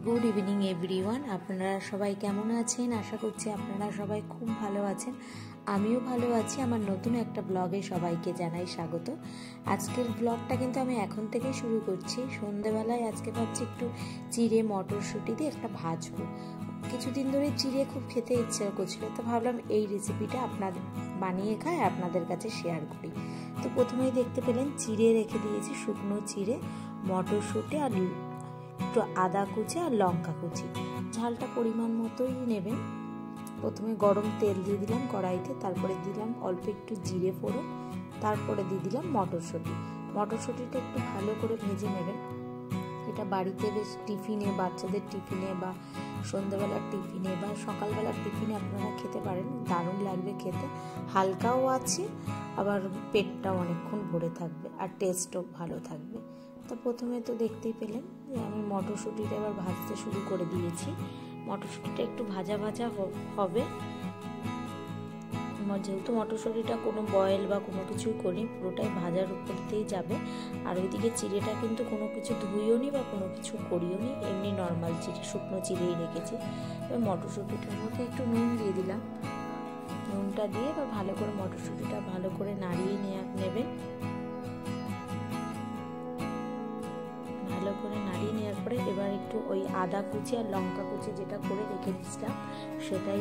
Good evening everyone. আপনারা সবাই কেমন আছেন? আশা করছি আপনারা সবাই খুব ভালো আছেন। আমিও ভালো আছি। আমার নতুন একটা ব্লগে সবাইকে জানাই স্বাগত। আজকের ব্লগটা কিন্তু আমি এখন থেকেই শুরু করছি। সন্ধ্যেবেলায় আজকে ভাবছি একটু চিড়ে মটরশুঁটি দিয়ে একটা ভাজবো। কিছুদিন ধরে চিড়ে খুব খেতে ইচ্ছা করছিল, তো ভাবলাম এই রেসিপিটা আপনাদের বানিয়ে খাই, আপনাদের কাছে শেয়ার করি। তো প্রথমেই দেখতে পেলেন চিড়ে রেখে দিয়েছি, শুকনো চিড়ে, মটরশুঁটি আর একটু আদা কুচি আর লঙ্কা কুচি। ঝালটা পরিমাণ মতোই নেবেন। প্রথমে গরম তেল দিয়ে দিলাম কড়াইতে, তারপরে দিলাম অল্প একটু জিরে ফোড়ন, তারপরে দিয়ে দিলাম মটরশুঁটিটা একটু ভালো করে ভেজে নেবেন। এটা বাড়িতে বেশ টিফিনে, বাচ্চাদের টিফিনে বা সন্ধ্যাবেলার টিফিনে বা সকালবেলার টিফিনে আপনারা খেতে পারেন। দারুণ লাগবে খেতে, হালকাও আছে, আবার পেটটাও অনেকক্ষণ ভরে থাকবে আর টেস্টও ভালো থাকবে। তো প্রথমে তো দেখতেই পেলেন যে আমি মটরশুঁটিটা এবার ভাজতে শুরু করে দিয়েছি। মটরশুঁটিটা একটু ভাজা ভাজা হবে, যেহেতু মটরশুঁটিটা কোনো বয়েল বা কোনো কিছুই করি, পুরোটাই ভাজার উপর দিয়েই যাবে। আর ওইদিকে চিড়েটা কিন্তু কোনো কিছু ধুইও নি বা কোনো কিছু করিও নি, এমনি নর্মাল চিড়ে, শুকনো চিড়েই রেখেছি। এবার মটরশুঁটিটার মধ্যে একটু নুন দিয়ে দিলাম। নুনটা দিয়ে এবার ভালো করে মটরশুঁটিটা ভালো করে নাড়িয়ে নেবেন। ভালো করে নাড়িয়ে নেওয়ার পরে এবার একটু ওই আদা কুচি আর লঙ্কা কুচি যেটা করে রেখে দিয়েছিলাম সেটাই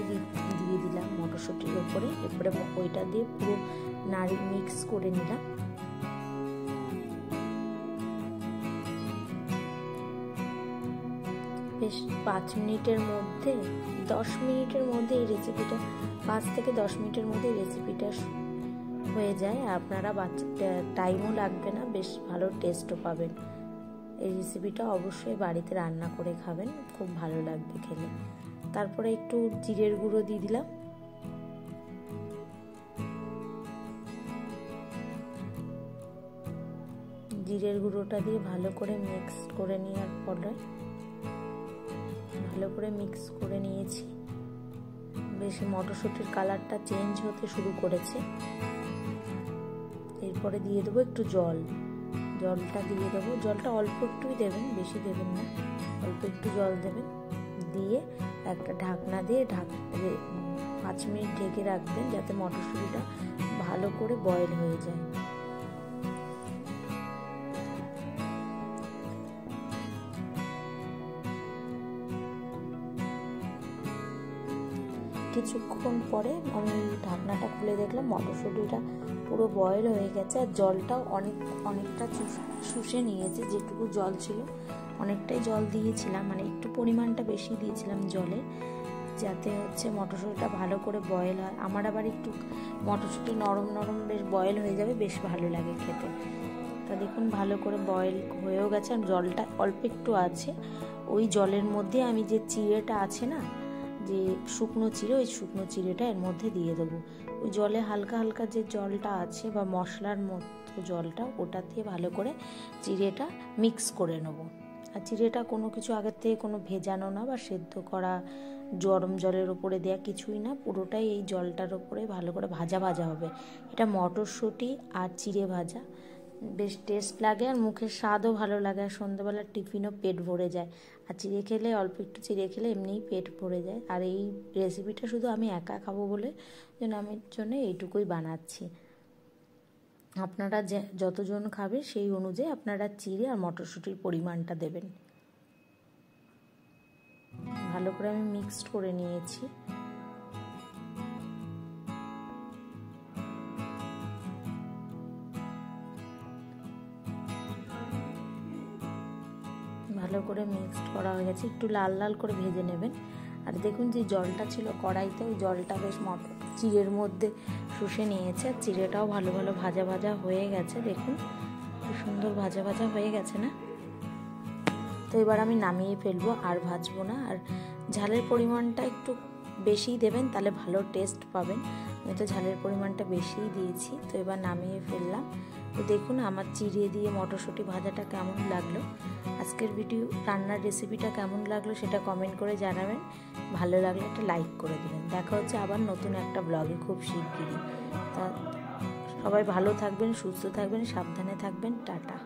দিয়ে দিলাম মটরশুঁটির উপরে। এরপরে ওইটা দিয়ে পুরো মিক্স করে নিলাম। বেশ 5 মিনিটের মধ্যে 10 মিনিটের মধ্যে এই রেসিপিটা 5 থেকে 10 মিনিটের মধ্যে এই রেসিপিটা হয়ে যায়। আপনারা টাইমও লাগবে না, বেশ ভালো টেস্টও পাবেন। এই রেসিপিটা অবশ্যই বাড়িতে রান্না করে খাবেন, খুব ভালো লাগবে খেলে। তারপরে একটু জিরের গুঁড়ো দিয়ে দিলাম। জিরের গুঁড়োটা দিয়ে ভালো করে মিক্স করে নেওয়ার পরে ভালো করে মিক্স করে নিয়েছি। বেশ মটরশুঁটির কালারটা চেঞ্জ হতে শুরু করেছে। এরপরে দিয়ে দেবো একটু জলটা দিয়ে দেবো। জলটা অল্প একটুই দেবেন, বেশি দেবেন না, অল্প একটু জল দেবেন। দিয়ে একটা ঢাকনা দিয়ে 5 মিনিট ঢেকে রাখবেন, যাতে মটরশুঁটিটা ভালো করে বয়েল হয়ে যায়। কিছুক্ষণ পরে আমি ঢাকনাটা খুলে দেখলাম মটরশুঁটিটা পুরো বয়েল হয়ে গেছে, আর জলটাও অনেকটা শুষে নিয়েছে। যেটুকু জল ছিল অনেকটাই জল দিয়েছিলাম, মানে একটু পরিমাণটা বেশি দিয়েছিলাম জলে, যাতে হচ্ছে মটরশুঁটিটা ভালো করে বয়েল হয়। আমার আবার একটু মটরশুঁটি নরম নরম বেশ বয়েল হয়ে যাবে, বেশ ভালো লাগে খেতে। তা দেখুন ভালো করে বয়েল হয়েও গেছে, আর জলটা অল্প একটু আছে। ওই জলের মধ্যে আমি যে চিড়েটা আছে না, যে শুকনো চিড়ে, ওই শুকনো চিড়েটা এর মধ্যে দিয়ে দেবো। ওই জলে হালকা হালকা যে জলটা আছে বা মশলার মতো জলটা, ওটা দিয়ে ভালো করে চিড়েটা মিক্স করে নেবো। আর চিড়েটা কোনো কিছু আগের থেকে কোনো ভেজানো না বা সেদ্ধ করা গরম জলের ওপরে দেওয়া কিছুই না, পুরোটাই এই জলটার ওপরে ভালো করে ভাজা ভাজা হবে। এটা মটরশুঁটি আর চিড়ে ভাজা, বেশ টেস্ট লাগে আর মুখের স্বাদও ভালো লাগে। আর সন্ধ্যাবেলার টিফিনও পেট ভরে যায়। আর চিড়ে খেলে, অল্প একটু চিড়ে খেলে এমনিই পেট ভরে যায়। আর এই রেসিপিটা শুধু আমি একা খাবো বলে আমি জন্য এইটুকুই বানাচ্ছি। আপনারা যতজন খাবে সেই অনুযায়ী আপনারা চিড়ে আর মটরশুঁটির পরিমাণটা দেবেন। ভালো করে আমি মিক্সড করে নিয়েছি। ভালো করে মিক্সড করা হয়ে গেছে, একটু লাল লাল করে ভেজে নেবেন। আর দেখুন যে জলটা ছিল কড়াইতে, ওই জলটা বেশ চিড়ের মধ্যে শুষে নিয়েছে। আর চিড়েটাও ভালো ভালো ভাজা ভাজা হয়ে গেছে, দেখুন খুব সুন্দর ভাজা ভাজা হয়ে গেছে না? তো এবার আমি নামিয়ে ফেলবো, আর ভাজবো না। আর ঝালের পরিমাণটা একটু বেশিই দেবেন, তাহলে ভালো টেস্ট পাবেন। আমি তো ঝালের পরিমাণটা বেশিই দিয়েছি। তো এবার নামিয়ে ফেললাম। তো দেখুন আমার চিড়ে দিয়ে মটরশুঁটি ভাজাটা কেমন লাগলো। আজকের রান্নার রেসিপিটা কেমন লাগলো সেটা কমেন্ট করে জানাবেন। ভালো লাগলে একটা লাইক করে দেবেন। দেখা হচ্ছে আবার নতুন একটা ব্লগে খুব শিগগিরই। তা সবাই ভালো থাকবেন, সুস্থ থাকবেন, সাবধানে থাকবেন। টাটা।